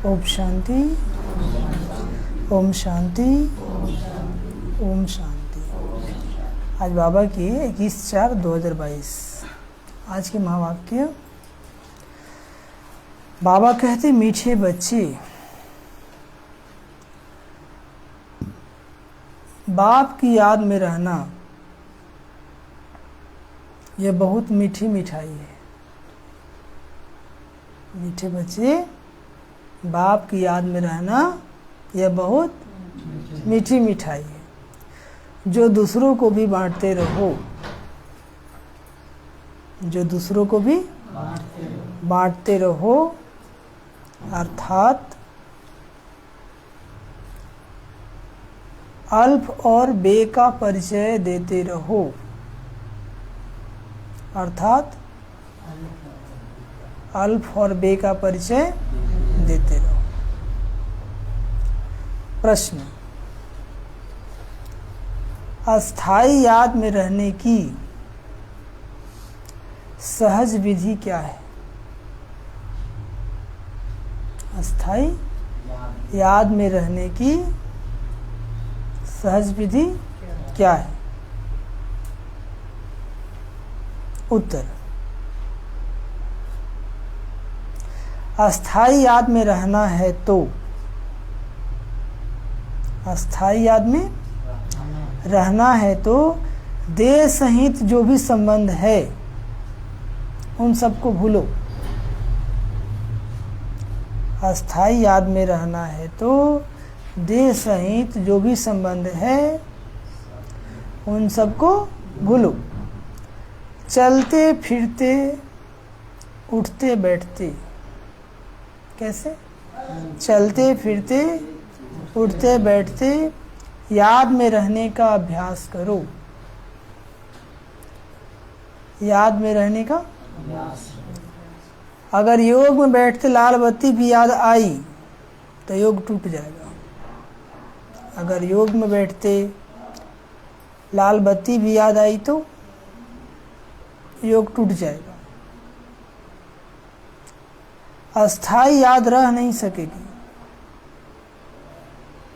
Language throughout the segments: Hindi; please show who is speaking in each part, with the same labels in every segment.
Speaker 1: ओम शांति, ओम शांति, ओम शांति। आज बाबा की 21/4/2022। आज के महावाक्य। बाबा कहते, मीठे बच्चे, बाप की याद में रहना यह बहुत मीठी मिठाई है। मीठे बच्चे, बाप की याद में रहना यह बहुत मीठी मिठाई है। जो दूसरों को भी बांटते रहो, जो दूसरों को भी बांटते रहो, अर्थात अल्प और बे का परिचय देते रहो, अर्थात अल्प और बे का परिचय देते रहो। प्रश्न, अस्थाई याद में रहने की सहज विधि क्या है? अस्थाई याद में रहने की सहज विधि क्या है? उत्तर, अस्थाई याद में रहना है तो, अस्थाई याद में रहना है तो देह सहित जो भी संबंध है उन सबको भूलो। अस्थाई याद में रहना है तो देह सहित जो भी संबंध है उन सबको भूलो। चलते फिरते उठते बैठते, कैसे? चलते फिरते उठते बैठते याद में रहने का अभ्यास करो। याद में रहने का, अगर योग में बैठते लाल बत्ती भी याद आई तो योग टूट जाएगा। अगर योग में बैठते लाल बत्ती भी याद आई तो योग टूट जाएगा। अस्थाई याद रह नहीं सकेगी,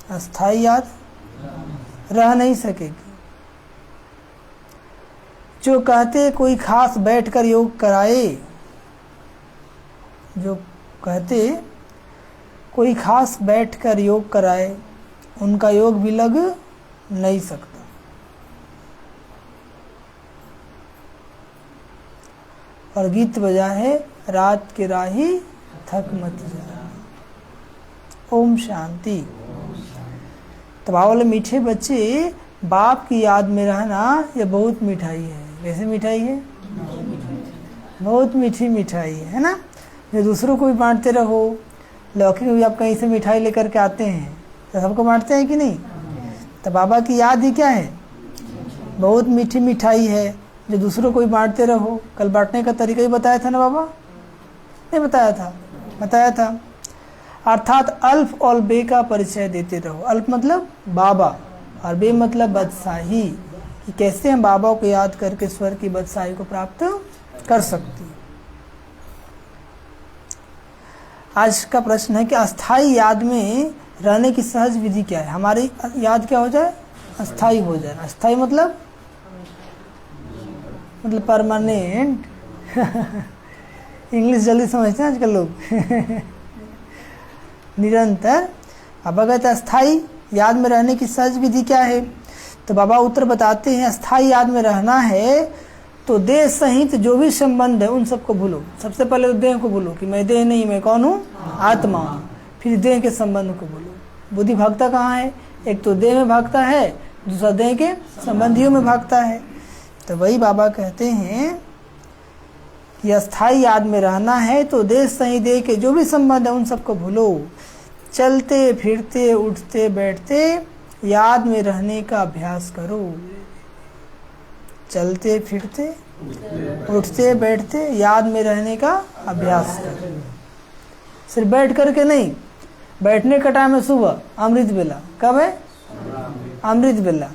Speaker 1: अस्थाई याद रह नहीं सकेगी। जो कहते कोई खास बैठकर योग कराए, जो कहते कोई खास बैठकर योग कराए, उनका योग भी लग नहीं सकता। और गीत बजा है, रात के राही थक मत जा। ओम शांति। तो बाबा बोले, मीठे बच्चे, बाप की याद में रहना यह बहुत मिठाई है। कैसे मिठाई है? बहुत मीठी मिठाई है ना। जो दूसरों को भी बांटते रहो। लौकी में भी आप कहीं से मिठाई लेकर के आते हैं तो सबको बांटते हैं कि नहीं? तो बाबा की याद ही क्या है? बहुत मीठी मिठाई है, जो दूसरों को भी बांटते रहो। कल बांटने का तरीका ही बताया था ना बाबा? नहीं बताया था? बताया था। अर्थात अल्प और बे का परिचय देते रहो। अल्प मतलब बाबा और बे मतलब बादशाही, कि कैसे हम बाबा को याद करके स्वर की बादशाही को प्राप्त कर सकते हैं। आज का प्रश्न है कि अस्थाई याद में रहने की सहज विधि क्या है? हमारी याद क्या हो जाए? अस्थाई हो जाए। अस्थाई मतलब परमानेंट। इंग्लिश जल्दी समझते हैं आजकल लोग। निरंतर। अब अगर अस्थाई याद में रहने की सहज विधि क्या है? तो बाबा उत्तर बताते हैं, अस्थाई याद में रहना है तो देह सहित जो भी संबंध है उन सबको भूलो। सबसे पहले तो देह को भूलो कि मैं देह नहीं, मैं कौन हूँ? आत्मा। फिर देह के संबंध को भूलो। बुद्धि भागता कहाँ है? एक तो देह में भागता है, दूसरा देह के संबंधियों में भागता है। तो वही बाबा कहते हैं कि अस्थाई याद में रहना है तो देह सहित देह के जो भी संबंध है उन सबको भूलो। चलते फिरते उठते बैठते याद में रहने का अभ्यास करो। चलते फिरते उठते बैठते याद में रहने का अभ्यास करो। सिर्फ बैठ करके नहीं, बैठने का टाइम है सुबह अमृत बेला। कब है? अमृत बेला।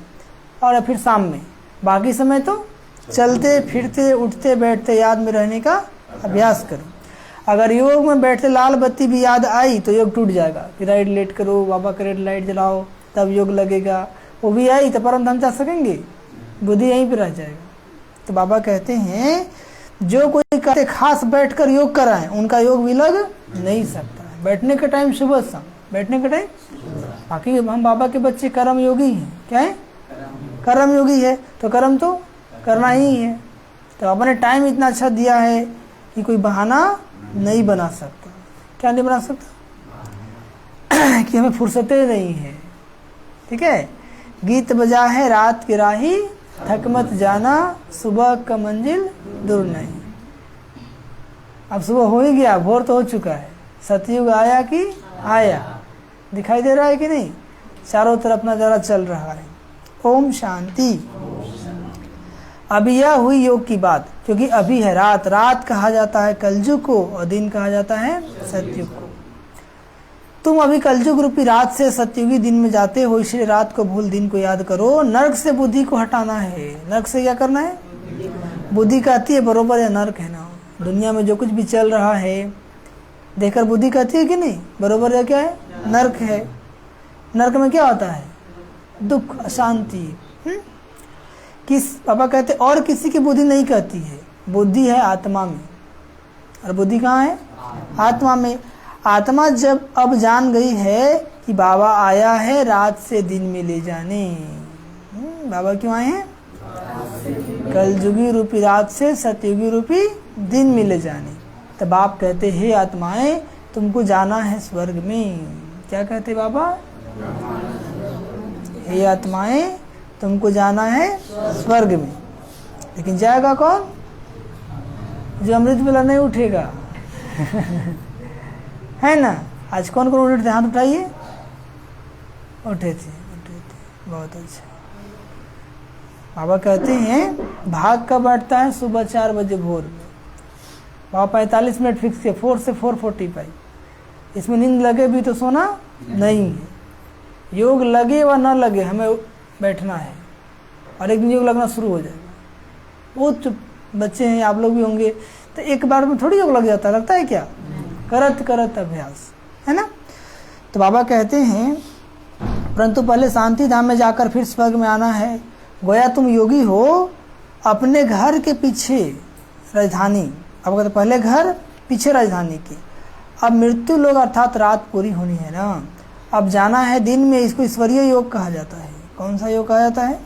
Speaker 1: और फिर शाम में। बाकी समय तो चलते फिरते उठते बैठते याद में रहने का अभ्यास करो। अगर योग में बैठते लाल बत्ती भी याद आई तो योग टूट जाएगा कि राइट लेट करो, बाबा का रेड लाइट जलाओ, तब योग लगेगा। वो भी आई तो परम धाम जा सकेंगे? बुद्धि यहीं पे रह जाएगा। तो बाबा कहते हैं जो कोई कहते खास बैठकर योग कराएं उनका योग भी लग नहीं सकता है। बैठने का टाइम सुबह शाम, बैठने का टाइम। बाकी हम बाबा के बच्चे कर्म योगी हैं। क्या है? कर्म योगी है, तो कर्म तो करना ही है। तो बाबा ने टाइम इतना अच्छा दिया है कि कोई बहाना नहीं बना सकता। क्या नहीं बना सकता? कि हमें फुर्सतें नहीं है। ठीक है, गीत बजा है रात की राही, थक मत जाना सुबह का मंजिल दूर नहीं। अब सुबह हो ही गया, भोर तो हो चुका है। सतयुग आया कि आया, दिखाई दे रहा है कि नहीं? चारों तरफ नजारा चल रहा है। ओम शांति। अभी यह हुई योग की बात, क्योंकि अभी है रात। रात कहा जाता है कलयुग को और दिन कहा जाता है सतयुग को। तुम अभी कलयुग रूपी रात से सतयुगी दिन में जाते हो, इसलिए रात को भूल दिन को याद करो। नरक से बुद्धि को हटाना है। नरक से क्या करना है? बुद्धि कहती है बरोबर है नरक है ना। दुनिया में जो कुछ भी चल रहा है देखकर बुद्धि कहती है कि नहीं बरोबर है, क्या है? नरक है। नरक में क्या होता है? दुख, अशांति। किस पापा कहते और किसी की बुद्धि नहीं कहती है। बुद्धि है आत्मा में, और बुद्धि कहाँ है? आत्मा में। आत्मा जब अब जान गई है कि बाबा आया है रात से दिन में ले जाने। बाबा क्यों आए हैं? कलयुगी रूपी रात से सतयुगी रूपी दिन में ले जाने। तब बाप कहते हे आत्माएं तुमको जाना है स्वर्ग में। क्या कहते बाबा? हे आत्माएं तुमको जाना है स्वर्ग में। लेकिन जाएगा कौन? जो अमृत बेला नहीं उठेगा। है ना? आज कौन कौन उठे थे? हाथ उठाइए। उठे थे। बहुत अच्छा। बाबा कहते हैं भाग कब बैठता है? सुबह 4 बजे भोर में। बाबा 45 मिनट फिक्स किए, 4 से 4:45। इसमें नींद लगे भी तो सोना नहीं है। योग लगे व न लगे हमें बैठना है, और एक दिन योग लगना शुरू हो जाएगा। बहुत बच्चे हैं, आप लोग भी होंगे, तो एक बार में थोड़ी योग लग जाता है, लगता है क्या? करत करत अभ्यास, है ना? तो बाबा कहते हैं परंतु पहले शांति धाम में जाकर फिर स्वर्ग में आना है। गोया तुम योगी हो अपने घर के पीछे राजधानी। अब कहते पहले घर पीछे राजधानी की। अब मृत्यु लोग अर्थात रात पूरी होनी है ना। अब जाना है दिन में। इसको ईश्वरीय योग कहा जाता है। कौन सा योग कहा जाता है?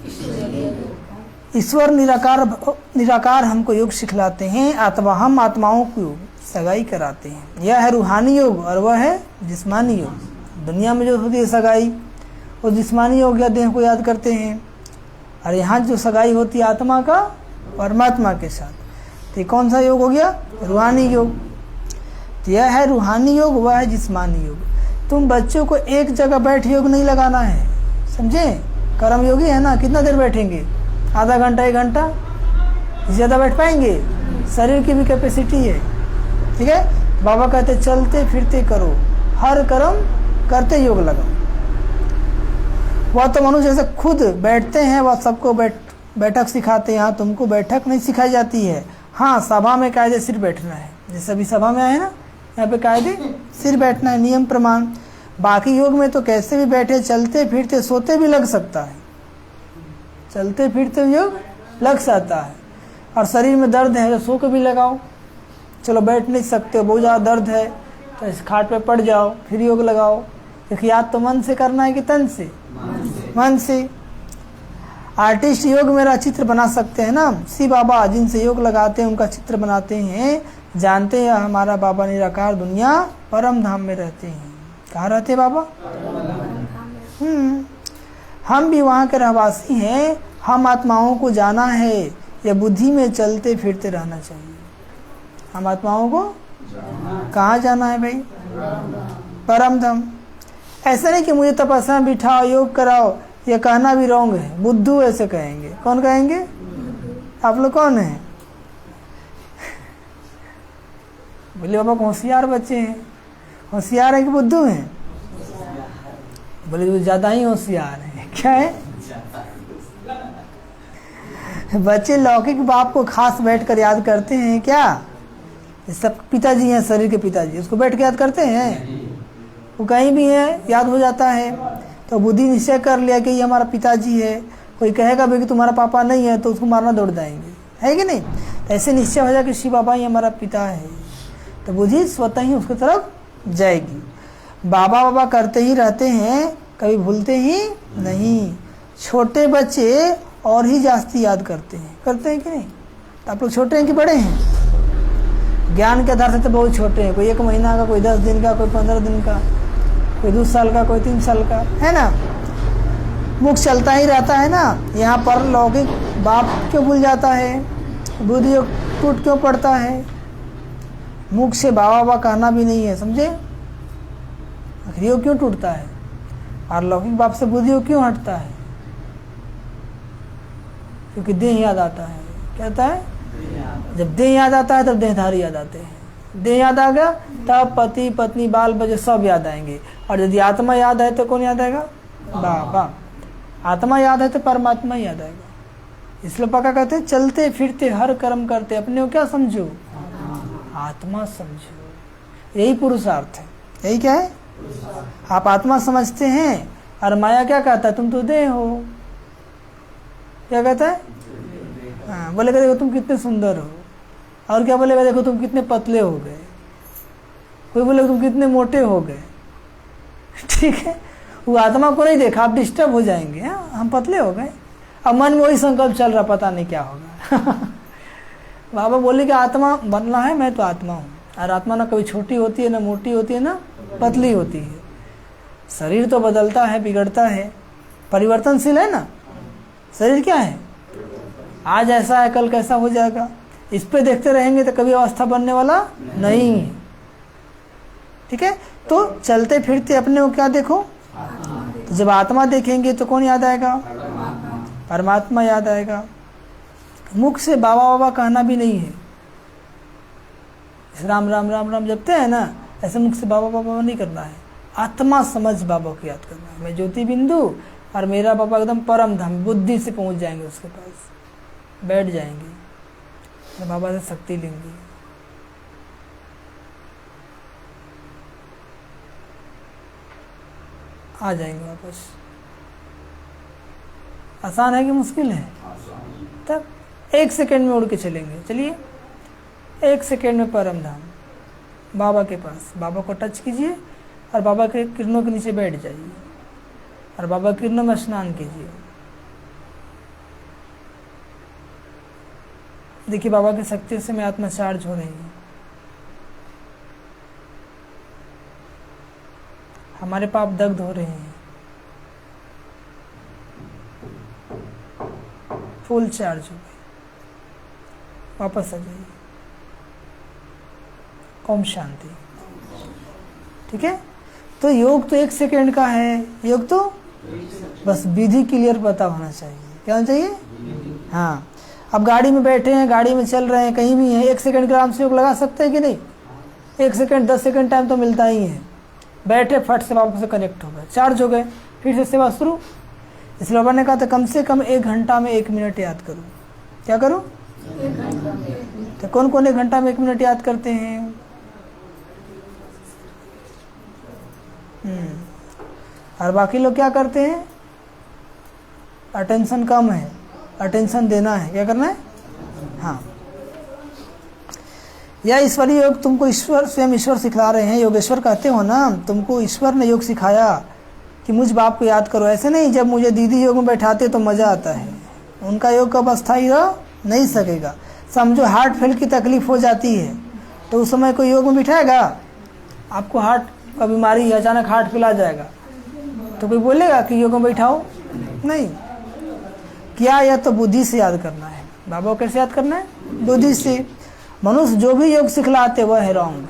Speaker 1: ईश्वर निराकार हमको योग सिखलाते हैं, अथवा हम आत्माओं को सगाई कराते हैं। यह है रूहानी योग और वह है जिस्मानी योग। दुनिया में जो होती है सगाई, वो जिस्मानी योग या देह को याद करते हैं, और यहाँ जो सगाई होती है आत्मा का परमात्मा के साथ। तो ये कौन सा योग हो गया? रूहानी योग। तो यह है रूहानी योग, वह है जिस्मानी योग। तुम बच्चों को एक जगह बैठ योग नहीं लगाना है, समझे? कर्म योगी है ना, कितना देर बैठेंगे? आधा घंटा, 1 घंटा, ज़्यादा बैठ पाएंगे? शरीर की भी कैपेसिटी है। ठीक है, बाबा कहते चलते फिरते करो, हर कर्म करते योग लगाओ। वह तो मनुष्य जैसे खुद बैठते हैं, वह सबको बैठक सिखाते हैं। यहाँ तुमको बैठक नहीं सिखाई जाती है। हाँ, सभा में कायदे सिर बैठना है। जैसे अभी सभा में आए ना, यहाँ पे कायदे सिर बैठना है, नियम प्रमाण। बाकी योग में तो कैसे भी बैठे, चलते फिरते सोते भी लग सकता है। चलते फिरते योग लग सकता है। और शरीर में दर्द है तो सो के भी लगाओ। चलो बैठ नहीं सकते, बहुत ज़्यादा दर्द है तो इस खाट पे पड़ जाओ, फिर योग लगाओ। देखिए याद तो मन से करना है कि तन से? मन से। आर्टिस्ट योग मेरा चित्र बना सकते हैं ना। शिव बाबा जिनसे योग लगाते हैं उनका चित्र बनाते हैं। जानते हैं हमारा बाबा निराकार दुनिया परम धाम में रहते हैं। कहाँ रहते हैं बाबा? हम भी वहाँ के रहवासी हैं। हम आत्माओं को जाना है, या बुद्धि में चलते फिरते रहना चाहिए। हम आत्माओं को कहाँ जाना है भाई? परम धाम। ऐसा नहीं कि मुझे तपस्या में बिठाओ, योग कराओ, ये कहना भी रॉन्ग है। बुद्धू ऐसे कहेंगे। कौन कहेंगे? आप लोग कौन हैं? बोले बाबा को होशियार बच्चे हैं। होशियार है कि बुद्धू हैं? बोले तो ज़्यादा ही होशियार है। क्या है? बच्चे लौकिक बाप को खास बैठकर याद करते हैं क्या? सब पिताजी हैं, शरीर के पिताजी, उसको बैठ के याद करते हैं? वो कहीं भी है याद हो जाता है। तो बुद्धि निश्चय कर लिया कि ये हमारा पिताजी है। कोई कहेगा भाई कि तुम्हारा पापा नहीं है तो उसको मारना दौड़ जाएंगे, है कि नहीं? तो ऐसे निश्चय हो जाए कि शिव बाबा ही हमारा पिता है, तो बुद्धि स्वतः ही उसकी तरफ जाएगी। बाबा बाबा करते ही रहते हैं, कभी भूलते ही नहीं। छोटे बच्चे और ही जास्ती याद करते हैं कि नहीं? तो आप लोग छोटे हैं कि बड़े हैं? ज्ञान के आधार से तो बहुत छोटे हैं, कोई 1 महीना का, कोई 10 दिन का, कोई 15 दिन का, कोई 2 साल का, कोई 3 साल का, है ना? मुख चलता ही रहता है ना। यहाँ पर लौकिक बाप क्यों भूल जाता है, बुद्धि टूट क्यों पड़ता है? मुख से बाबा बाबा कहना भी नहीं है, समझे? आखिर क्यों टूटता है? और लौकिक बाप से बुद्धि क्यों हटता है? क्योंकि देह याद आता है। क्या आता है? जब देह याद आता है तब देहधारी याद आते हैं। देह याद आ गया तब पति पत्नी बाल बच्चे सब याद आएंगे। और यदि आत्मा याद है तो कौन याद आएगा? बाबा। आत्मा याद है तो परमात्मा याद आएगा। इसलिए पक्का कहते हैं चलते फिरते हर कर्म करते अपने को क्या समझो? आत्मा समझो। यही पुरुषार्थ है। यही क्या है? आप आत्मा समझते हैं और माया क्या कहता है? तुम तो देह हो। क्या कहता है? हाँ, बोलेगा देखो तुम कितने सुंदर हो। और क्या बोलेगा? देखो तुम कितने पतले हो गए। कोई बोलेगा तुम कितने मोटे हो गए। ठीक है, वो आत्मा को नहीं देखा, आप डिस्टर्ब हो जाएंगे। हाँ, हम पतले हो गए। अब मन में वही संकल्प चल रहा, पता नहीं क्या होगा। बाबा बोले कि आत्मा बनना है, मैं तो आत्मा हूँ। और आत्मा ना कभी छोटी होती है, ना मोटी होती है, ना पतली होती है। शरीर तो बदलता है, बिगड़ता है, परिवर्तनशील है ना। शरीर क्या है? आज ऐसा है, कल कैसा हो जाएगा। इस पे देखते रहेंगे तो कभी अवस्था बनने वाला नहीं है। ठीक है, तो चलते फिरते अपने को क्या देखो? तो जब आत्मा देखेंगे तो कौन याद आएगा? परमात्मा याद आएगा। मुख से बाबा बाबा कहना भी नहीं है। राम राम राम राम जपते हैं ना, ऐसे मुख से बाबा बाबा नहीं करना है। आत्मा समझ बाबा को याद करना है। मैं ज्योति बिंदु और मेरा बाबा एकदम परम धाम, बुद्धि से पहुंच जाएंगे, उसके पास बैठ जाएंगे, तो बाबा से शक्ति लेंगे। आ जाएंगे वापस। आसान है कि मुश्किल है? तब 1 सेकेंड में उड़ के चलेंगे। चलिए, 1 सेकेंड में परम धाम, बाबा के पास। बाबा को टच कीजिए और बाबा के किरणों के नीचे बैठ जाइए और बाबा के किरणों में स्नान कीजिए। देखिए बाबा की शक्ति से मैं आत्मा चार्ज हो रही है। हमारे पाप दग्ध हो रहे हैं, फुल चार्ज हो गए। वापस आ जाइए। ओम शांति। ठीक है, तो योग तो 1 सेकेंड का है। योग तो बस विधि क्लियर पता होना चाहिए। क्या होना चाहिए? हाँ, अब गाड़ी में बैठे हैं, गाड़ी में चल रहे हैं, कहीं भी हैं, 1 सेकेंड के आराम से योग लगा सकते हैं कि नहीं? 1 सेकेंड 10 सेकेंड टाइम तो मिलता ही है। बैठे फट से बाबा से कनेक्ट हो गए, चार्ज हो गए, फिर से सेवा शुरू। इसलिए बाबा ने कहा था कम से कम 1 घंटा में 1 मिनट याद करो। क्या करो?
Speaker 2: 1 घंटा में।
Speaker 1: तो कौन कौन 1 घंटा में 1 मिनट याद करते हैं? और बाकी लोग क्या करते हैं? अटेंशन कम है, अटेंशन देना है। क्या करना है? हाँ, या ईश्वरीय योग तुमको ईश्वर स्वयं ईश्वर सिखला रहे हैं। योगेश्वर कहते हो ना, तुमको ईश्वर ने योग सिखाया कि मुझ बाप को याद करो। ऐसे नहीं जब मुझे दीदी योग में बैठाते तो मज़ा आता है। उनका योग कब अस्थायी रह नहीं सकेगा। समझो हार्ट फेल की तकलीफ हो जाती है तो उस समय कोई योग में बिठाएगा? आपको हार्ट का बीमारी है, अचानक हार्ट फेल आ जाएगा तो कोई बोलेगा कि योग में बैठाओ? नहीं। क्या? या तो बुद्धि से याद करना है। बाबा को कैसे याद करना है? बुद्धि से। मनुष्य जो भी योग सिखलाते वह है रॉन्ग।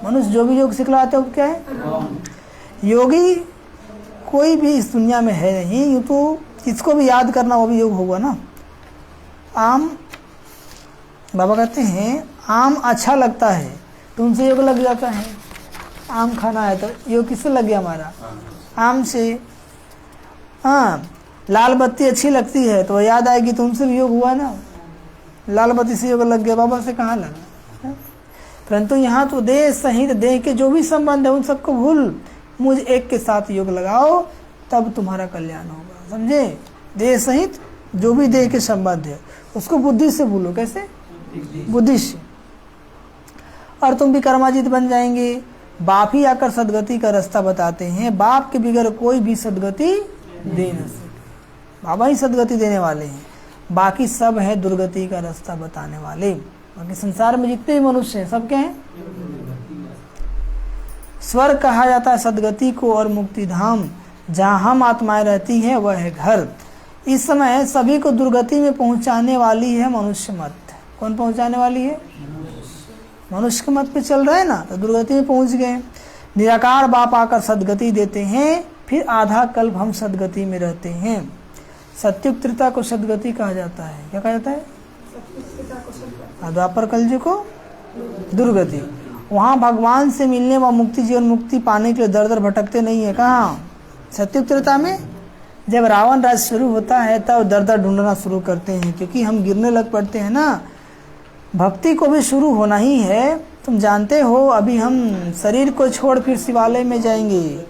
Speaker 1: मनुष्य जो भी योग सिखलाते वो क्या है? योगी कोई भी इस दुनिया में है नहीं। यूँ तो इसको भी याद करना वो भी योग होगा ना। आम, बाबा कहते हैं आम अच्छा लगता है तो उनसे योग लग जाता है। आम खाना है तो योग किससे लग गया? हमारा आम से। हाँ, लाल बत्ती अच्छी लगती है तो याद आएगी तो उनसे भी योग हुआ ना। लाल बत्ती से योग लग गया, बाबा से कहाँ लगा? परंतु यहाँ तो देह सहित देह के जो भी संबंध है उन सबको भूल मुझ एक के साथ योग लगाओ, तब तुम्हारा कल्याण होगा। समझे? देह सहित जो भी देह के संबंध है उसको बुद्धि से भूलो। कैसे? बुद्धि से। और तुम भी कर्माजीत बन जाएंगे। बाप ही आकर सदगति का रास्ता बताते हैं, बाप के बगैर कोई भी सदगति दे न सके। बाबा ही सदगति देने वाले हैं, बाकी सब है दुर्गति का रास्ता बताने वाले। बाकी संसार में जितने भी मनुष्य हैं सब क्या हैं? स्वर्ग कहा जाता है सदगति को, और मुक्ति धाम जहाँ हम आत्माएं रहती हैं वह है घर। इस समय सभी को दुर्गति में पहुंचाने वाली है मनुष्य मत। कौन पहुंचाने वाली है? मनुष्य के मत पे चल रहे हैं ना, तो दुर्गति में पहुंच गए। निराकार बाप आकर सदगति देते हैं, फिर आधा कल्प हम सदगति में रहते हैं। सत्युग त्रेता को सदगति कहा जाता है। क्या कहा जाता है? द्वापर कलयुग को दुर्गति। वहाँ भगवान से मिलने व मुक्ति जीवन मुक्ति पाने के लिए दर दर भटकते नहीं है। कहाँ? सत्युग त्रेता में जब रावण राज शुरू होता है तब दर दर ढूंढना शुरू करते हैं, क्योंकि हम गिरने लग पड़ते हैं ना। भक्ति को भी शुरू होना ही है। तुम जानते हो अभी हम शरीर को छोड़ फिर शिवालय में जाएंगे।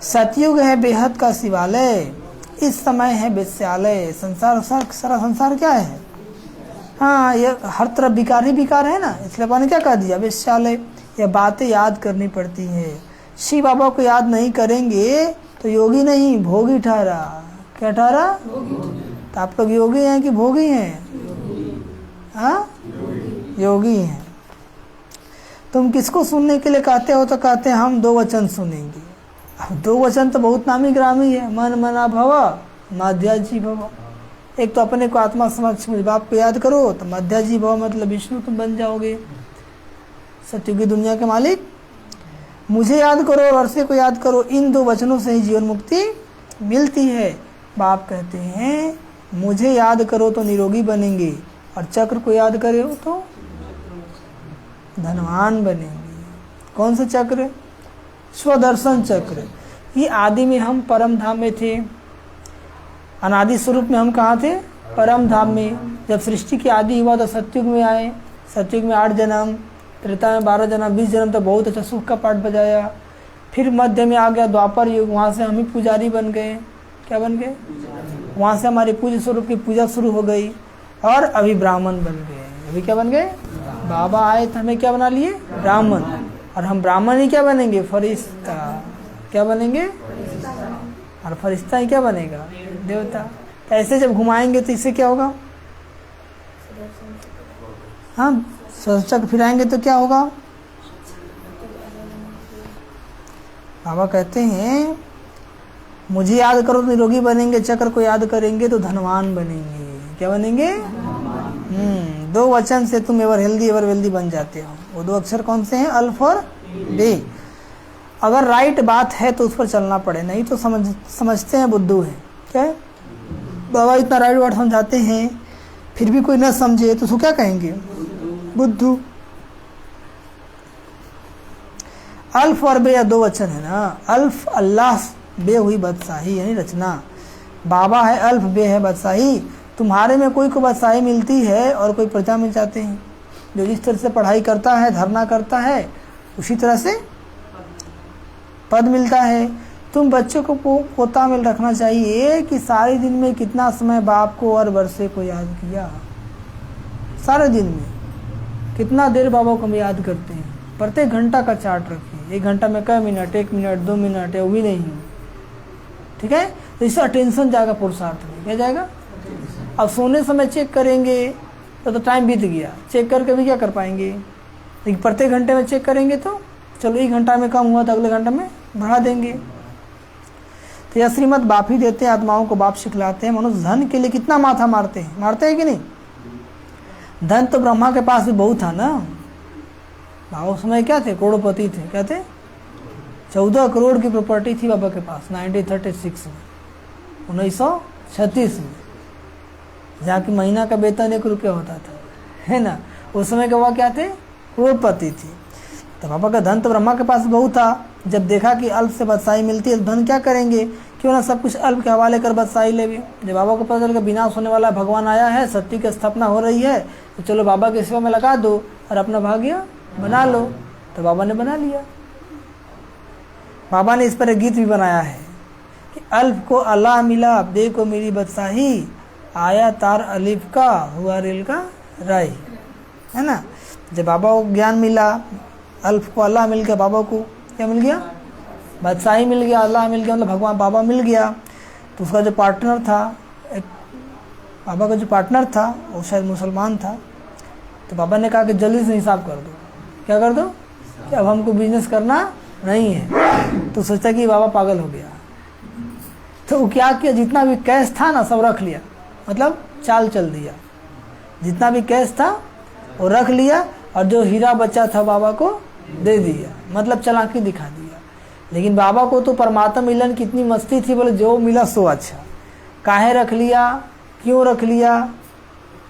Speaker 1: सतयुग है बेहद का शिवालय, इस समय है वेश्यालय। संसार सारा संसार क्या है? हाँ, ये हर तरफ विकार ही विकार है ना, इसलिए आपने क्या कह दिया? वेश्यालय। ये बातें याद करनी पड़ती है। शिव बाबा को याद नहीं करेंगे तो योगी नहीं भोगी ठहरा। क्या ठहरा? तो आप लोग योगी हैं कि भोगी हैं? हाँ, योगी हैं। तुम किसको सुनने के लिए कहते हो? तो कहते हैं हम 2 वचन सुनेंगे। अब 2 वचन तो बहुत नामी ग्रामी है। मन मना भव, माध्याजी भव। एक तो अपने को आत्मा समझ मुझ बाप को याद करो, तो माध्याजी भव मतलब विष्णु तुम बन जाओगे, सत्युगी दुनिया के मालिक। मुझे याद करो और अर्से को याद करो, इन 2 वचनों से ही जीवन मुक्ति मिलती है। बाप कहते हैं मुझे याद करो तो निरोगी बनेंगे, और चक्र को याद करो तो धनवान बनेंगे। कौन सा चक्र? स्वदर्शन चक्र। ये आदि में हम परम धाम में थे, अनादि स्वरूप में हम कहाँ थे? परम धाम में। जब सृष्टि की आदि हुआ तो सत्युग में आए। सत्युग में 8 जन्म, त्रेता में 12 जन्म, 20 जन्म, तो बहुत अच्छा सुख का पाठ बजाया। फिर मध्य में आ गया द्वापर युग, वहाँ से हम ही पुजारी बन गए। क्या बन गए? वहाँ से हमारी पूज्य स्वरूप की पूजा शुरू हो गई, और अभी ब्राह्मण बन गए। अभी क्या बन गए? बाबा आए तो हमें क्या बना लिए? ब्राह्मण। और हम ब्राह्मण ही क्या बनेंगे? फरिश्ता। क्या बनेंगे? और फरिश्ता ही क्या बनेगा? देवता। तो ऐसे जब घुमाएंगे तो इससे क्या होगा? हाँ, चक्र फिराएंगे तो क्या होगा? बाबा कहते हैं मुझे याद करो तो निरोगी बनेंगे, चक्र को याद करेंगे तो धनवान बनेंगे। क्या बनेंगे? 2 वचन से तुम एवर हेल्दी एवर वेल्दी बन जाते हो। वो 2 अक्षर कौन से हैं? अल्फ और बे। अगर राइट बात है तो उस पर चलना पड़े, नहीं तो समझते हैं बुद्धू है। क्या है? बाबा इतना राइट वर्ड समझाते हैं फिर भी कोई ना समझे तो उसको क्या कहेंगे? बुद्धू। अल्फ और बे 2 वचन है ना। अल्फ अल्लाह, बे हुई बादशाही यानी रचना। बाबा है अल्फ, बे है बादशाही। तुम्हारे में कोई को बादशाही मिलती है और कोई प्रजा मिल जाते हैं। जो जिस तरह से पढ़ाई करता है, धरना करता है, उसी तरह से पद मिलता है। तुम बच्चों को पोता में रखना चाहिए कि सारे दिन में कितना समय बाप को और वर्षे को याद किया। सारे दिन में कितना देर बाबा को हम याद करते हैं। प्रत्येक घंटा का चार्ट रखिए। 1 घंटा में कै मिनट, 1 मिनट, 2 मिनट है, वो भी नहीं। ठीक है? तो इससे अटेंशन जाएगा पुरुषार्थ में। क्या जाएगा? अब सोने समय चेक करेंगे तो टाइम बीत गया, चेक करके भी क्या कर पाएंगे? लेकिन प्रत्येक घंटे में चेक करेंगे तो चलो 1 घंटा में कम हुआ तो अगले घंटे में बढ़ा देंगे। तो यह श्रीमत बाप ही देते हैं, आत्माओं को बाप सिखलाते हैं। मनुष्य धन के लिए कितना माथा मारते हैं? मारते हैं कि नहीं? धन तो ब्रह्मा के पास भी बहुत था ना। बाबा उस समय क्या थे? करोड़पति थे। क्या थे? 14 करोड़ की प्रॉपर्टी थी बाबा के पास 1936 में, 1936 में, जहाँ की महीना का वेतन 1 रुपया होता था, है ना। उस समय के वह क्या थे? करोड़पति थी। तो बाबा का धन तो ब्रह्मा के पास बहुत था। जब देखा कि अल्प से बादशाही मिलती है तो धन क्या करेंगे? क्यों ना सब कुछ अल्प के हवाले कर बादशाही ले भी। जब बाबा को पता चल कि विनाश होने वाला भगवान आया है, सत्य की स्थापना हो रही है, तो चलो बाबा की सेवा में लगा दो, और अपना भाग्य बना लो। तो बाबा ने बना लिया। बाबा ने इस पर एक गीत भी बनाया है कि अल्फ को अल्लाह मिला, अब्दे को मेरी बदशाही, आया तार अलिफ का हुआ रेल का राही, है ना। जब बाबा को ज्ञान मिला, अल्फ को अल्लाह मिल गया, बाबा को क्या मिल गया? बादशाही मिल गया, अल्लाह मिल गया, मतलब भगवान बाबा मिल गया। तो उसका जो पार्टनर था, एक बाबा का जो पार्टनर था वो शायद मुसलमान था। तो बाबा ने कहा कि जल्दी से हिसाब कर दो। क्या कर दो? कि अब हमको बिजनेस करना नहीं है। तो सोचा कि बाबा पागल हो गया। तो वो क्या किया, जितना भी कैश था ना सब रख लिया, मतलब चाल चल दिया। जितना भी कैश था वो रख लिया और जो हीरा बचा था बाबा को दे दिया, मतलब चालाकी दिखा दिया। लेकिन बाबा को तो परमात्मा मिलन की इतनी मस्ती थी, बोले जो मिला सो अच्छा। काहे रख लिया, क्यों रख लिया,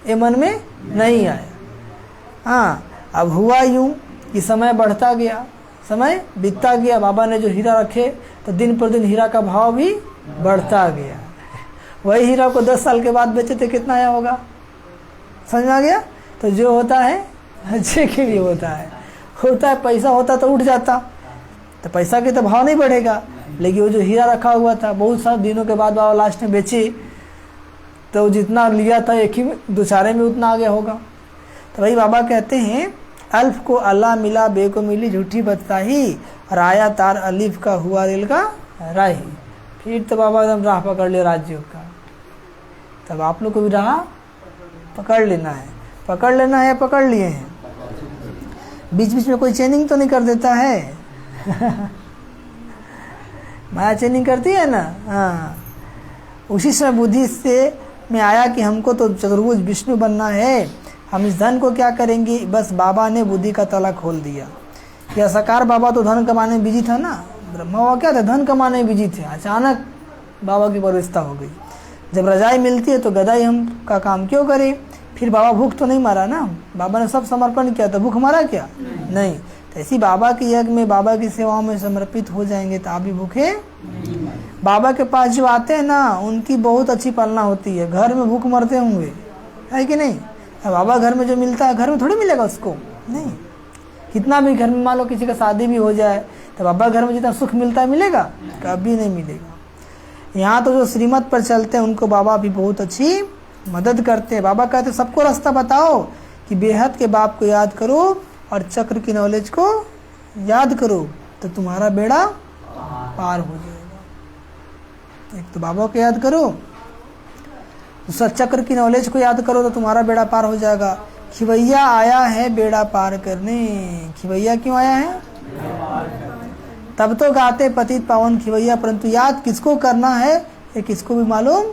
Speaker 1: ये मन में नहीं आया। हाँ, अब हुआ यूं कि समय बढ़ता गया, समय बीतता गया। बाबा ने जो हीरा रखे तो दिन पर दिन हीरा का भाव भी बढ़ता गया। वही हीरा को 10 साल के बाद बेचे थे, कितना आया होगा? समझ में आ गया? तो जो होता है अच्छे के लिए होता है। पैसा होता तो उठ जाता, तो पैसा के तो भाव नहीं बढ़ेगा। लेकिन वो जो हीरा रखा हुआ था, बहुत सारे दिनों के बाद बाबा लास्ट में बेचे, तो जितना लिया था एक ही दुचारे में उतना आ गया होगा। तो भाई बाबा कहते हैं अल्फ को अल्लाह मिला, बे को मिली झूठी बदशाही, और आया तार अलिफ का हुआ रेल का राही। फिर तो बाबा एकदम राह पकड़ लिया राजयोग का। तब आप लोग को भी राह पकड़ लेना है, पकड़ लेना है, पकड़ लिए हैं। बीच बीच में कोई चेनिंग तो नहीं कर देता है माया चेनिंग करती है ना। हाँ, उसी समय बुद्धि से में आया कि हमको तो चतुर्भुज विष्णु बनना है, हम इस धन को क्या करेंगे। बस बाबा ने बुद्धि का ताला खोल दिया। या साकार बाबा तो धन कमाने में बिजी था ना, ब्रह्मा बाबा क्या थे, धन कमाने में बिजी थे। अचानक बाबा की परवस्था हो गई। जब रजाई मिलती है तो गदाई हम का काम क्यों करें। फिर बाबा भूख तो नहीं मारा ना, बाबा ने सब समर्पण किया, तो भूख मारा क्या? नहीं। तो ऐसी बाबा के यज्ञ में, बाबा की सेवाओं में समर्पित हो जाएंगे तो आप भी भूखे। बाबा के पास जो आते हैं ना, उनकी बहुत अच्छी पालना होती है। घर में भूख मरते होंगे, है कि नहीं? बाबा घर में जो मिलता है घर में थोड़ी मिलेगा उसको, नहीं। कितना भी घर में मान लो किसी का शादी भी हो जाए, तो बाबा घर में जितना सुख मिलता है मिलेगा? कभी नहीं मिलेगा। यहाँ तो जो श्रीमत पर चलते हैं उनको बाबा भी बहुत अच्छी मदद करते हैं। बाबा कहते हैं सबको रास्ता बताओ कि बेहद के बाप को याद करो और चक्र की नॉलेज को याद करो, तो तुम्हारा बेड़ा पार हो जाएगा। एक तो बाबा को याद करो, दूसरा चक्र की नॉलेज को याद करो, तो तुम्हारा बेड़ा पार हो जाएगा। खिवैया आया है बेड़ा पार करने। खिवैया क्यों आया है? तब तो गाते पतित पावन खिवैया, परंतु याद किसको करना है ये किसको भी मालूम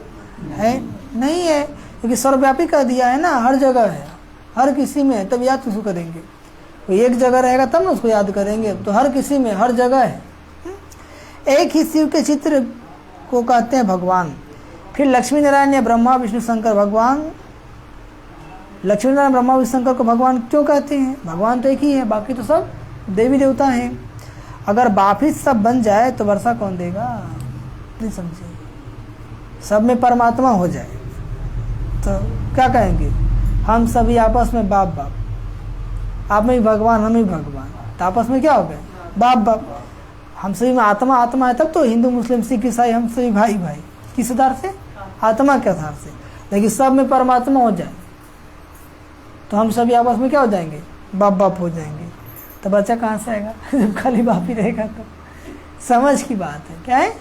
Speaker 1: है नहीं है, क्योंकि सर्वव्यापी कर दिया है ना, हर जगह है, हर किसी में है। तब याद किसको करेंगे? कोई एक जगह रहेगा तब ना उसको याद करेंगे। तो हर किसी में, हर जगह है। एक ही शिव के चित्र को कहते हैं भगवान। फिर लक्ष्मी नारायण या ब्रह्मा विष्णु शंकर भगवान। लक्ष्मी नारायण ब्रह्मा विष्णु शंकर को भगवान क्यों कहते हैं? भगवान तो एक ही है, बाकी तो सब देवी देवता हैं। अगर वापिस सब बन जाए तो वर्षा कौन देगा? नहीं समझे? सब में परमात्मा हो जाए तो क्या कहेंगे? हम सभी आपस में बाप बाप, आप में ही भगवान, हम ही भगवान, तो आपस में क्या हो गए? बाप बाप। हम सभी में आत्मा आत्मा है, तब तो हिंदू मुस्लिम सिख ईसाई हम सभी भाई भाई। किस आधार से? आत्मा के आधार से। लेकिन सब में परमात्मा हो जाए तो हम सभी आपस में क्या हो जाएंगे? बाप बाप हो जाएंगे। तो बच्चा कहाँ से आएगा जब खाली बाप ही रहेगा? तो समझ की बात है, क्या है?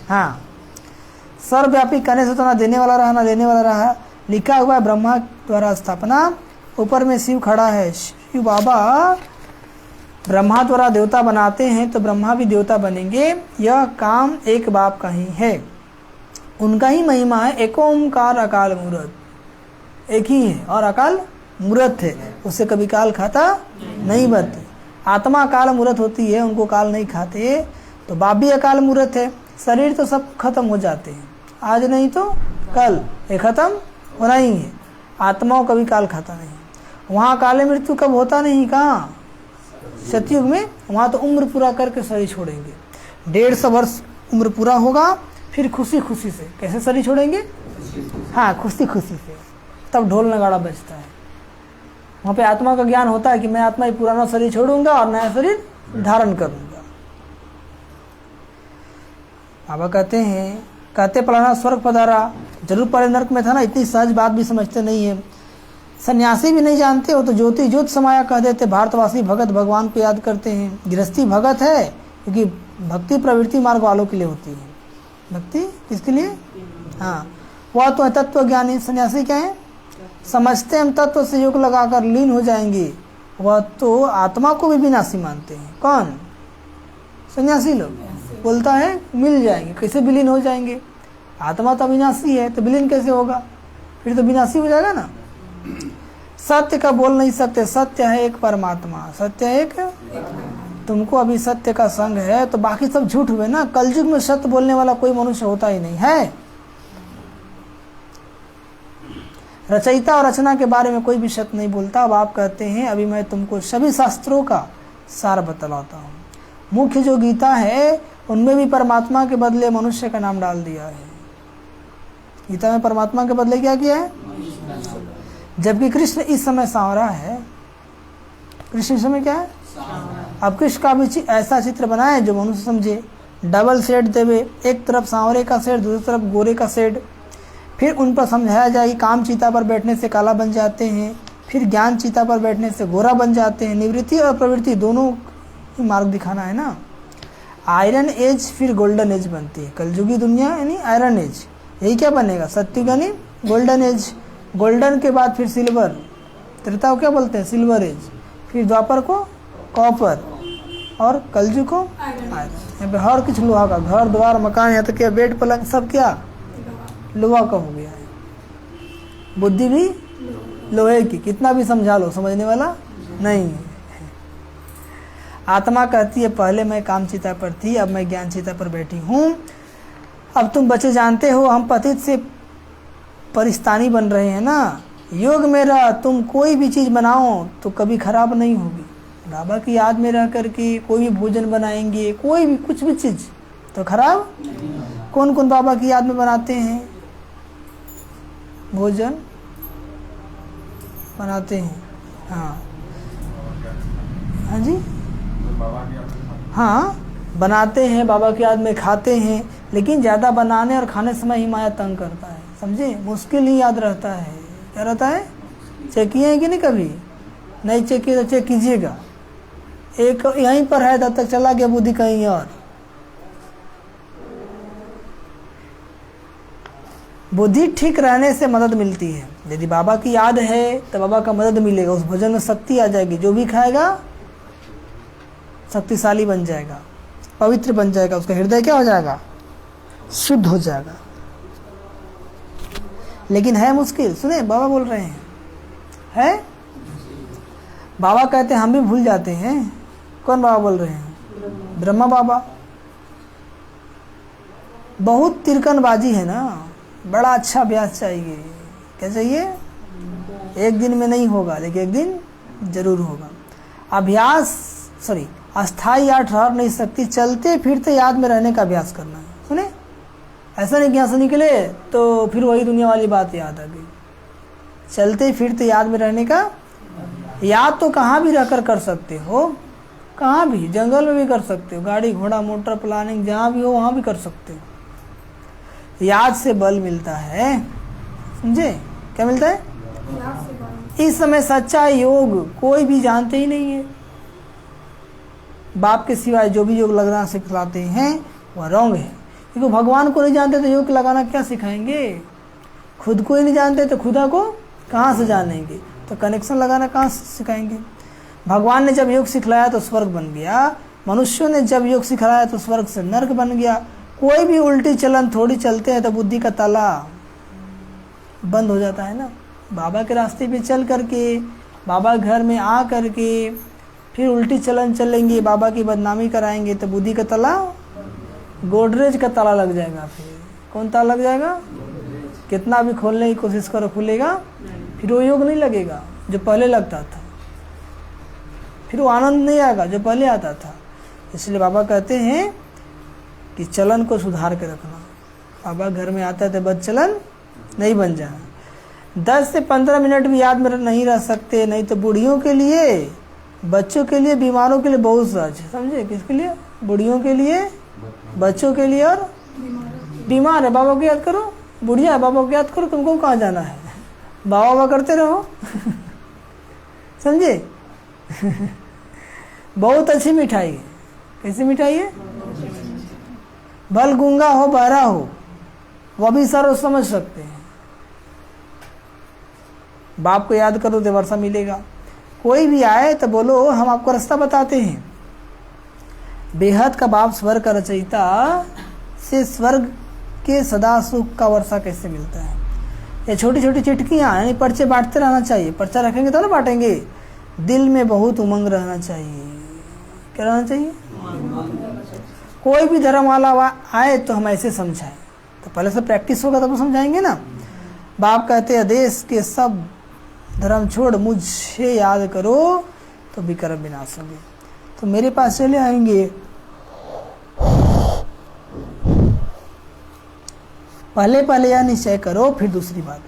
Speaker 1: हाँ, सर्वव्यापी करने से तो ना देने वाला रहा ना लेने वाला रहा। लिखा हुआ है ब्रह्मा द्वारा स्थापना, ऊपर में शिव खड़ा है। शिव बाबा ब्रह्मा द्वारा देवता बनाते हैं तो ब्रह्मा भी देवता बनेंगे। यह काम एक बाप का ही है, उनका ही महिमा है। एक ओंकार अकाल मूर्त, एक ही है और अकाल मूर्त है, उससे कभी काल खाता नहीं बनते। आत्मा काल मूर्त होती है, उनको काल नहीं खाते। तो बाप भी अकाल मूर्त है। शरीर तो सब खत्म हो जाते हैं, आज नहीं तो कल ये खत्म होना ही है। आत्माओं कभी काल खाता नहीं। वहाँ काले मृत्यु कब होता नहीं, कहाँ? सतयुग में। वहाँ तो उम्र पूरा करके शरीर छोड़ेंगे। 150 वर्ष उम्र पूरा होगा, फिर खुशी खुशी से। कैसे शरीर छोड़ेंगे? हाँ, खुशी खुशी से। तब ढोल नगाड़ा बजता है। वहाँ पे आत्मा का ज्ञान होता है कि मैं आत्मा ही पुराना शरीर छोड़ूंगा और नया शरीर धारण करूंगा। बाबा कहते फलाना स्वर्ग पधारा, जरूर पहले नरक में था ना, इतनी सहज बात भी समझते नहीं है। सन्यासी भी नहीं जानते हो तो ज्योति ज्योत समाया कह देते। भारतवासी भगत भगवान को याद करते हैं। गृहस्थी भगत है क्योंकि भक्ति प्रवृत्ति मार्ग वालों के लिए होती है। भक्ति किसके लिए? हाँ, वह तो है तत्व ज्ञानी। सन्यासी क्या है? समझते हम तत्व से योग लगाकर लीन हो जाएंगे। वह तो आत्मा को भी विनाशी मानते हैं। कौन? सन्यासी लोग। बोलता है मिल जाएंगे, कैसे विलीन हो जाएंगे? आत्मा तो अविनाशी है, तो विलीन कैसे होगा? फिर तो विनाशी हो जाएगा ना। सत्य का बोल नहीं सकते, सत्य है एक परमात्मा, सत्य है एक। तुमको अभी सत्य का संग है तो बाकी सब झूठ हुए ना। कलयुग में सत्य बोलने वाला कोई मनुष्य होता ही नहीं है। रचयिता और रचना के बारे में कोई भी सत्य नहीं बोलता। अब आप कहते हैं अभी मैं तुमको सभी शास्त्रों का सार बतलाता हूँ। मुख्य जो गीता है उनमें भी परमात्मा के बदले मनुष्य का नाम डाल दिया है। गीता में परमात्मा के बदले क्या किया है? जबकि कृष्ण इस समय सांवरा है। कृष्ण इस समय क्या है? अब कृष्ण का भी ऐसा चित्र बनाए जो मनुष्य समझे। डबल शेड देवे, एक तरफ सांवरे का शेड, दूसरी तरफ गोरे का शेड। फिर उन पर समझाया जाए कि काम चीता पर बैठने से काला बन जाते हैं, फिर ज्ञान चीता पर बैठने से गोरा बन जाते हैं। निवृत्ति और प्रवृत्ति दोनों ही मार्ग दिखाना है ना। आयरन एज फिर गोल्डन एज बनती है। कलयुगी दुनिया यानी आयरन एज, यही क्या बनेगा? सत्युग यानी गोल्डन एज। गोल्डन के बाद फिर सिल्वर, त्रेता को क्या बोलते हैं? Silver age. फिर द्वापर को कॉपर और कलयुग को आयरन। यहाँ पे हर कुछ लोहा का, घर द्वार मकान, यहाँ तक क्या बेड पलंग सब क्या लोहा का हो गया है। बुद्धि भी लोहे की, कितना भी समझा लो समझने वाला नहीं है। आत्मा कहती है पहले मैं काम चिता पर थी, अब मैं ज्ञान चिता पर बैठी हूँ। अब तुम बच्चे जानते हो हम पतित से परिस्तानी बन रहे हैं ना। योग मेरा, तुम कोई भी चीज़ बनाओ तो कभी खराब नहीं होगी। बाबा की याद में रह करके कोई भी भोजन बनाएंगे, कोई भी कुछ भी चीज़ तो खराब। कौन कौन बाबा की याद में बनाते हैं? भोजन बनाते हैं। हाँ हाँ जी, हाँ बनाते हैं, बाबा की याद में खाते हैं। लेकिन ज़्यादा बनाने और खाने समय ही माया तंग करता है, समझे? मुश्किल ही याद रहता है। क्या रहता है? चेक किए हैं कि नहीं? कभी नहीं चेक किए तो चेक कीजिएगा। एक यहीं पर है, तब तक चला गया बुद्धि कहीं और। बुद्धि ठीक रहने से मदद मिलती है। यदि बाबा की याद है तो बाबा का मदद मिलेगा, उस भोजन में शक्ति आ जाएगी। जो भी खाएगा शक्तिशाली बन जाएगा, पवित्र बन जाएगा, उसका हृदय क्या हो जाएगा? शुद्ध हो जाएगा। लेकिन है मुश्किल। सुने बाबा बोल रहे हैं, है बाबा कहते हैं हम भी भूल जाते हैं। कौन बाबा बोल रहे हैं? ब्रह्मा बाबा। बहुत तिरकनबाजी है ना, बड़ा अच्छा अभ्यास चाहिए। क्या चाहिए? एक दिन में नहीं होगा, लेकिन एक दिन जरूर होगा। अभ्यास अस्थाई याद ठहर नहीं सकती, चलते फिरते याद में रहने का अभ्यास करना है। सुने, ऐसा नहीं कि यहाँ से निकले तो फिर वही दुनिया वाली बात याद आ गई। चलते फिरते याद में रहने का। याद तो कहाँ भी रहकर कर सकते हो, कहाँ भी, जंगल में भी कर सकते हो, गाड़ी घोड़ा मोटर प्लानिंग जहाँ भी हो वहाँ भी कर सकते हो। याद से बल मिलता है, समझे? क्या मिलता है? इस समय सच्चा योग कोई भी जानते ही नहीं है। बाप के सिवाय जो भी योग लगाना सिखलाते हैं वह रॉन्ग है। क्योंकि भगवान को नहीं जानते तो योग लगाना क्या सिखाएंगे? खुद को ही नहीं जानते तो खुदा को कहाँ से जानेंगे? तो कनेक्शन लगाना कहाँ से सिखाएंगे? भगवान ने जब योग सिखलाया तो स्वर्ग बन गया, मनुष्यों ने जब योग सिखलाया तो स्वर्ग से नर्क बन गया। कोई भी उल्टी चलन थोड़ी चलते हैं तो बुद्धि का ताला बंद हो जाता है ना। बाबा के रास्ते पे चल करके, बाबा घर में आ करके फिर उल्टी चलन चलेंगे, बाबा की बदनामी कराएंगे तो बुद्धि का ताला, गोडरेज का ताला लग जाएगा। फिर कौन ताला लग जाएगा? कितना भी खोलने की कोशिश करो खुलेगा, फिर वो योग नहीं लगेगा जो पहले लगता था, फिर वो आनंद नहीं आएगा जो पहले आता था। इसलिए बाबा कहते हैं कि चलन को सुधार के रखना। बाबा घर में आता है तो बद चलन नहीं बन जाना। 10 से 15 मिनट भी याद में नहीं रह सकते, नहीं तो बूढ़ियों के लिए, बच्चों के लिए, बीमारों के लिए बहुत सहज है। समझे? किसके लिए? बूढ़ियों के लिए, बच्चों के लिए और बीमार है बाबा को याद करो, बुढ़िया बाबा को याद करो, तुमको कहाँ जाना है, बाबा बाबा करते रहो। समझे? बहुत अच्छी मिठाई है। कैसी मिठाई है? भल गूंगा हो बहरा हो वह भी सर्व समझ सकते हैं। बाप को याद करो तो वर्षा मिलेगा। कोई भी आए तो बोलो हम आपको रास्ता बताते हैं। बेहद का बाप स्वर्ग का रचयिता से स्वर्ग के सदा सुख का वर्षा कैसे मिलता है? ये छोटी छोटी चिटकियाँ यानी पर्चे बांटते रहना चाहिए। पर्चा रखेंगे तो ना बांटेंगे। दिल में बहुत उमंग रहना चाहिए। क्या रहना चाहिए? कोई भी धर्म वाला आए तो हम ऐसे समझाएं, तो पहले से प्रैक्टिस होगा तब तो समझाएंगे ना। बाप कहते हैं देश के सब धर्म छोड़ मुझे याद करो तो विकर्म विनाश होंगे। तो मेरे पास चले आएंगे। पहले यह निश्चय करो, फिर दूसरी बात,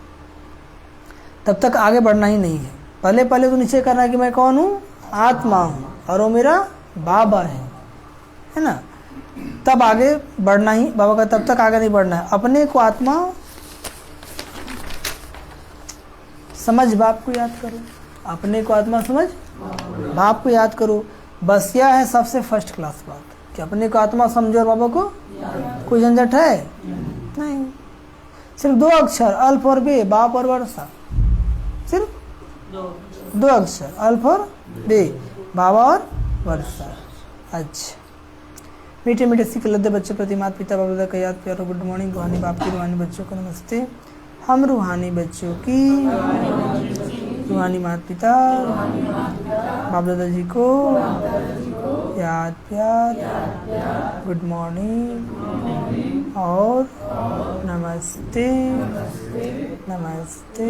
Speaker 1: तब तक आगे बढ़ना ही नहीं है। पहले तो निश्चय करना है कि मैं कौन हूँ? आत्मा हूँ और वो मेरा बाबा है ना। तब आगे बढ़ना ही, बाबा का तब तक आगे नहीं बढ़ना है। अपने को आत्मा समझ, बाप को याद करो। अपने को आत्मा समझ, बाप को याद करो। बस यह है सबसे फर्स्ट क्लास बात कि अपने को आत्मा समझो और बाबा को कोई झंझट है नहीं। सिर्फ 2 अक्षर अल्फ और बे, बाप और वर्षा, सिर्फ 2 अक्षर अल्फ और बे, बाबा और वर्षा। अच्छा, मीठे मीठे सीख लद्दे बच्चे प्रति माता पिता बाप दादा का याद प्यार। Good morning. रूहानी बाप की, रूहानी बच्चों को नमस्ते। हम रूहानी बच्चों की, रूहानी माता पिता बाप दादा जी को याद प्यार, गुड मॉर्निंग और नमस्ते नमस्ते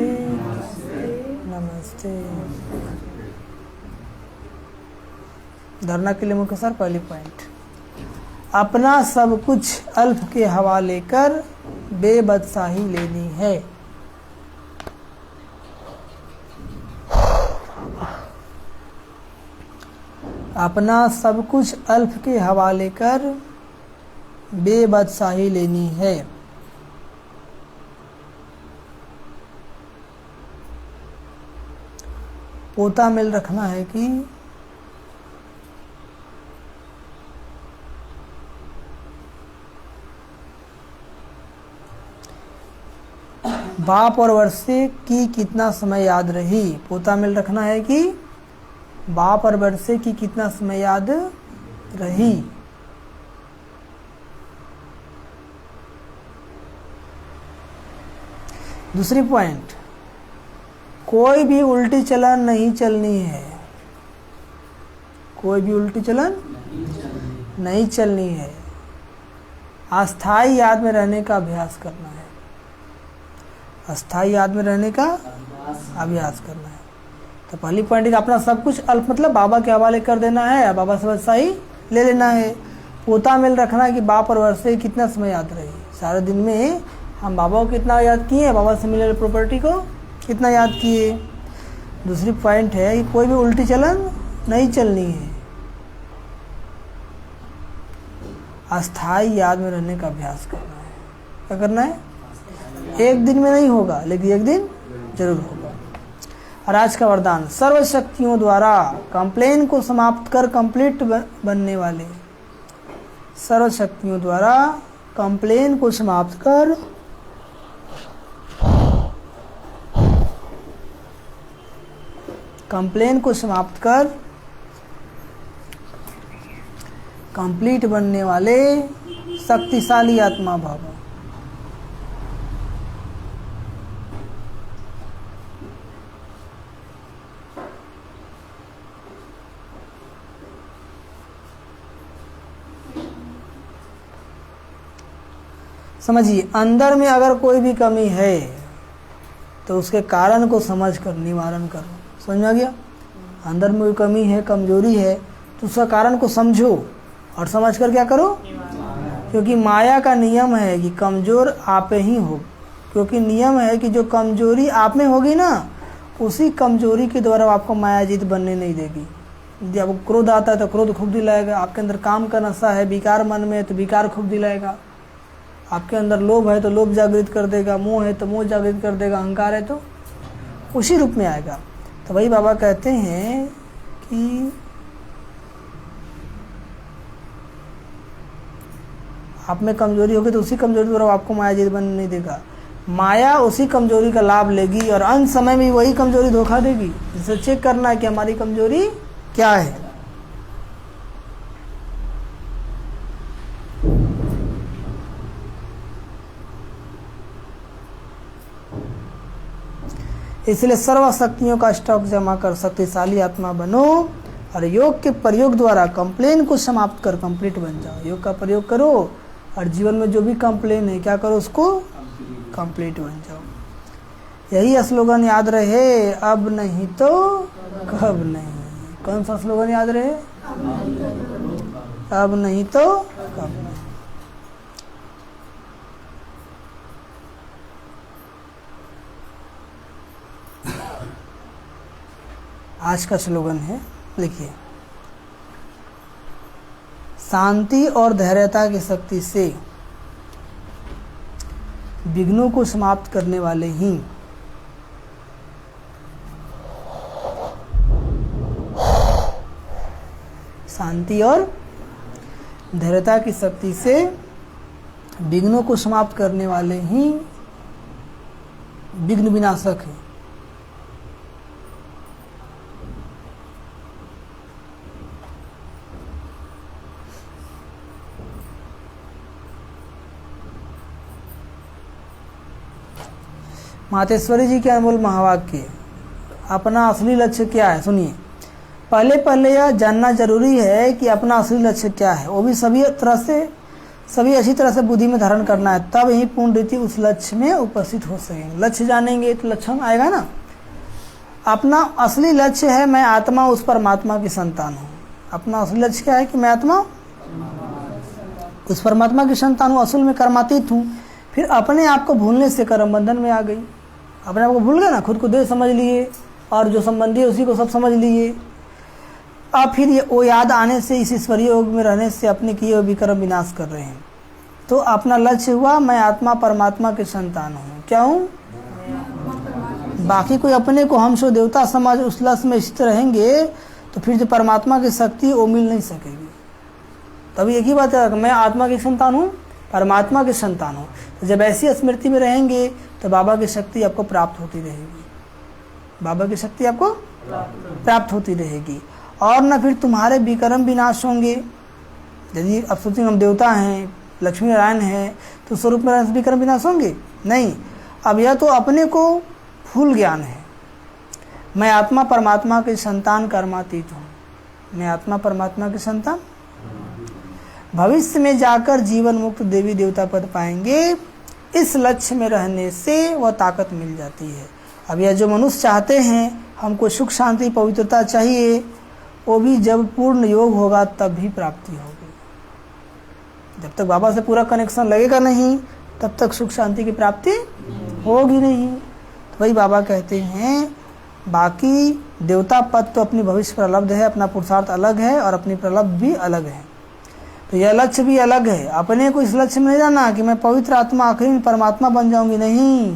Speaker 1: नमस्ते। धरना के लिए मुख्य सर पहली पॉइंट, अपना सब कुछ अल्फ के हवाले कर बेबदशाही लेनी है। अपना सब कुछ अल्फ के हवाले कर बेबदशाही लेनी है। पोता मिल रखना है कि बाप और वर्षे की कितना समय याद रही। पोता मिल रखना है कि बाप और वर्षे की कितना समय याद रही। दूसरी पॉइंट, कोई भी उल्टी चलन नहीं चलनी है। कोई भी उल्टी चलन नहीं चलनी है। अस्थाई याद में रहने का अभ्यास करना है। अस्थाई याद में रहने का अभ्यास करना है। तो पहली पॉइंट अपना सब कुछ अल्प मतलब बाबा के हवाले कर देना है, बाबा से बदशाही ले लेना है। पोता मिल रखना है कि बाप और वर्षे कितना समय याद रही। सारे दिन में हम बाबा को कितना याद किए, बाबा से मिले प्रॉपर्टी को कितना याद किए। दूसरी पॉइंट है कि कोई भी उल्टी चलन नहीं चलनी है। अस्थाई याद में रहने का अभ्यास करना है। क्या करना है? एक दिन में नहीं होगा लेकिन एक दिन जरूर होगा। और आज का वरदान, सर्व शक्तियों द्वारा कंप्लेन को समाप्त कर कंप्लीट बनने वाले। सर्व शक्तियों द्वारा कंप्लेन को समाप्त कर कंप्लीट बनने वाले शक्तिशाली आत्मा भाव। समझिए, अंदर में अगर कोई भी कमी है तो उसके कारण को समझ कर निवारण करो। समझ में आ गया? अंदर में कोई कमी है, कमजोरी है तो उसका कारण को समझो और समझ कर क्या करो, क्योंकि माया का नियम है कि कमजोर आप ही हो। क्योंकि नियम है कि जो कमजोरी आप में होगी ना, उसी कमजोरी के द्वारा आपको मायाजीत बनने नहीं देगी। यदि आपको क्रोध आता है तो क्रोध खूब दिलाएगा, आपके अंदर काम का नशा है, विकार मन में है तो विकार खूब दिलाएगा, आपके अंदर लोभ है तो लोभ जागृत कर देगा, मोह है तो मोह जागृत कर देगा, अहंकार है तो उसी रूप में आएगा। तो वही बाबा कहते हैं कि आप में कमजोरी होगी तो उसी कमजोरी द्वारा आपको मायाजीत बनने नहीं देगा। माया उसी कमजोरी का लाभ लेगी और अंत समय में वही कमजोरी धोखा देगी। जिसे चेक करना है कि हमारी कमजोरी क्या है। इसलिए सर्व शक्तियों का स्टॉक जमा कर शक्तिशाली आत्मा बनो और योग के प्रयोग द्वारा कंप्लेन को समाप्त कर कंप्लीट बन जाओ। योग का प्रयोग करो और जीवन में जो भी कंप्लेन है क्या करो, उसको कंप्लीट बन जाओ। यही स्लोगन याद रहे, अब नहीं तो कब नहीं। कौन सा स्लोगन याद रहे? अब नहीं तो कब नहीं। आज का स्लोगन है, लिखिए, शांति और धैर्यता की शक्ति से विघ्नों को समाप्त करने वाले ही शांति और धैर्यता की शक्ति से विघ्नों को समाप्त करने वाले ही विघ्न विनाशक है। मातेश्वरी जी के अनमोल महावाक्य। अपना असली लक्ष्य क्या है, सुनिए। पहले यह जानना जरूरी है कि अपना असली लक्ष्य क्या है, वो भी सभी अच्छी तरह से बुद्धि में धारण करना है, तब ही पूर्ण रीति उस लक्ष्य में उपस्थित हो सकेंगे। लक्ष्य जानेंगे तो लक्षण आएगा ना। अपना असली लक्ष्य है मैं आत्मा उस परमात्मा की संतान हूँ। अपना असली लक्ष्य क्या है कि मैं आत्मा उस परमात्मा की संतान हूँ, असल में कर्मातीत हूँ। फिर अपने आप को भूलने से कर्म बंधन में आ गई। अपने आप को भूल गए ना, खुद को देह समझ लिए और जो संबंधी है उसी को सब समझ लिए। अब फिर ये वो याद आने से, इस ईश्वरीय योग में रहने से अपने किए हुए विक्रम विनाश कर रहे हैं। तो अपना लक्ष्य हुआ मैं आत्मा परमात्मा के संतान हूँ। क्या हूँ? बाकी कोई अपने को हम सो देवता समाज उस लक्ष्य में स्थित रहेंगे तो फिर जो परमात्मा की शक्ति वो मिल नहीं सकेगी। तभी एक ही बात है, मैं आत्मा की संतान हूँ, परमात्मा के संतान हूँ। तो जब ऐसी स्मृति में रहेंगे तो बाबा की शक्ति आपको प्राप्त होती रहेगी। बाबा की शक्ति आपको प्राप्त होती रहेगी और न फिर तुम्हारे विक्रम विनाश होंगे। यदि अब सोचें हम देवता हैं, लक्ष्मी नारायण हैं, तो स्वरूप में विक्रम विनाश होंगे नहीं। अब यह तो अपने को फूल ज्ञान है, मैं आत्मा परमात्मा के संतान कर्मातीत हूँ। मैं आत्मा परमात्मा के संतान, भविष्य में जाकर जीवन मुक्त देवी देवता पद पाएंगे। इस लक्ष्य में रहने से वह ताकत मिल जाती है। अब यह जो मनुष्य चाहते हैं, हमको सुख शांति पवित्रता चाहिए, वो भी जब पूर्ण योग होगा तब भी प्राप्ति होगी। जब तक बाबा से पूरा कनेक्शन लगेगा नहीं तब तक सुख शांति की प्राप्ति होगी नहीं। तो वही बाबा कहते हैं, बाकी देवता पद तो अपनी भविष्य प्रलब्ध है, अपना पुरुषार्थ अलग है और अपनी प्रलब्ध भी अलग है। तो यह लक्ष्य भी अलग है। अपने को इस लक्ष्य में नहीं जाना कि मैं पवित्र आत्मा आखिरी में परमात्मा बन जाऊंगी, नहीं,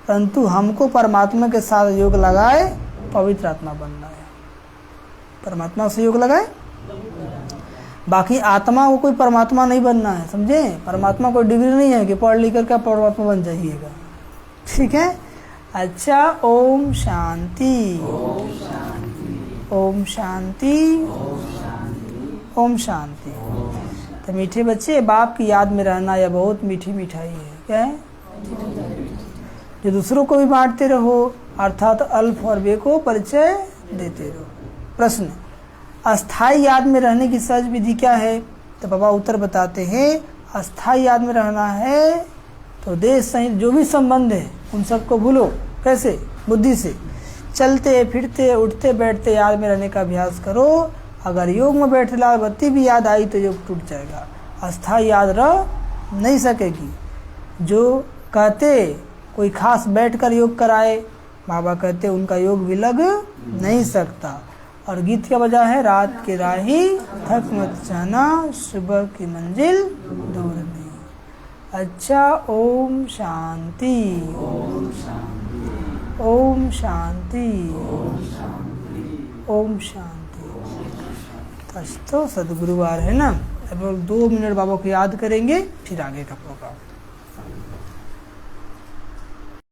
Speaker 1: परंतु हमको परमात्मा के साथ योग लगाए पवित्र आत्मा बनना है। परमात्मा से योग लगाए, बाकी आत्मा को कोई परमात्मा नहीं बनना है, समझे। परमात्मा कोई डिग्री नहीं है कि पढ़ लिख कर क्या परमात्मा बन जाइएगा, ठीक है। अच्छा, ओम शांति, ओम शांति, ओम शांति। तो मीठे बच्चे, बाप की याद में रहना यह बहुत मीठी मिठाई है। क्या है? जो दूसरों को भी बांटते रहो, अर्थात अल्फ और बे को परिचय देते रहो। प्रश्न, अस्थाई याद में रहने की सहज विधि क्या है? तो बाबा उत्तर बताते हैं, अस्थाई याद में रहना है तो देश सहित जो भी संबंध है उन सबको भूलो। कैसे? बुद्धि से। चलते फिरते उठते बैठते याद में रहने का अभ्यास करो। अगर योग में बैठे लाल बत्ती भी याद आई तो योग टूट जाएगा, अस्थाई याद रह नहीं सकेगी। जो कहते कोई खास बैठकर योग कराए, बाबा कहते उनका योग भी लग नहीं सकता। और गीत क्या बजा है, रात की राही थक मत जाना, सुबह की मंजिल दूर नहीं। अच्छा, ओम शांति, ओम शांति, ओम शांति, ओम शांति। तो सदगुरुवार है ना, अब 2 मिनट बाबा को याद करेंगे, फिर आगे का प्रोग्राम।